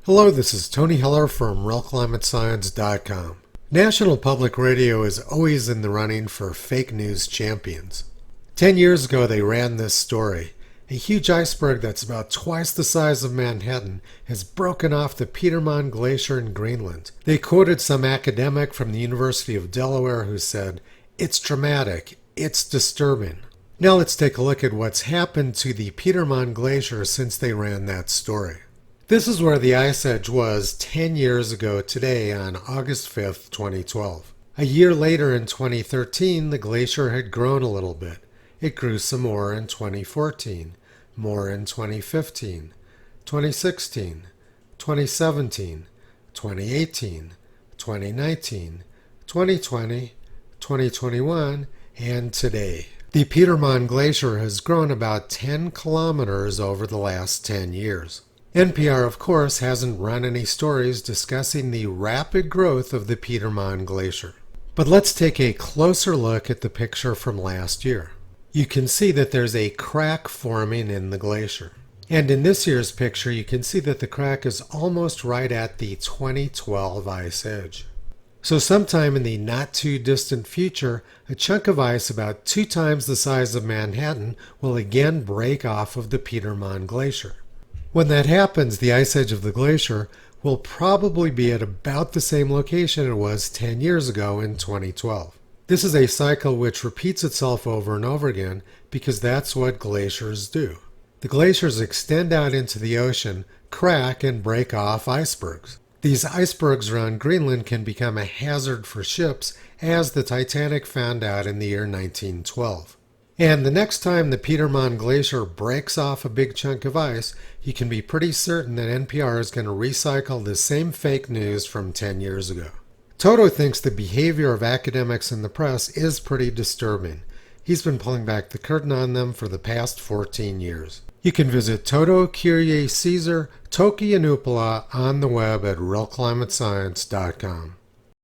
Hello, this is Tony Heller from RealClimateScience.com. National Public Radio is always in the running for fake news champions. 10 years ago, they ran this story. A huge iceberg that's about twice the size of Manhattan has broken off the Petermann Glacier in Greenland. They quoted some academic from the University of Delaware who said, "It's dramatic, it's disturbing." Now let's take a look at what's happened to the Petermann Glacier since they ran that story. This is where the ice edge was 10 years ago today on August 5th, 2012. A year later in 2013, the glacier had grown a little bit. It grew some more in 2014, more in 2015, 2016, 2017, 2018, 2019, 2020, 2021, and today. The Petermann Glacier has grown about 10 kilometers over the last 10 years. NPR, of course, hasn't run any stories discussing the rapid growth of the Petermann Glacier. But let's take a closer look at the picture from last year. You can see that there's a crack forming in the glacier. And in this year's picture, you can see that the crack is almost right at the 2012 ice edge. So sometime in the not too distant future, a chunk of ice about 2 times the size of Manhattan will again break off of the Petermann Glacier. When that happens, the ice edge of the glacier will probably be at about the same location it was 10 years ago in 2012. This is a cycle which repeats itself over and over again because that's what glaciers do. The glaciers extend out into the ocean, crack, and break off icebergs. These icebergs around Greenland can become a hazard for ships, as the Titanic found out in the year 1912. And the next time the Petermann Glacier breaks off a big chunk of ice, you can be pretty certain that NPR is going to recycle the same fake news from 10 years ago. Toto thinks the behavior of academics in the press is pretty disturbing. He's been pulling back the curtain on them for the past 14 years. You can visit Toto, Kyrie Caesar, Toki Anupala on the web at RealClimateScience.com.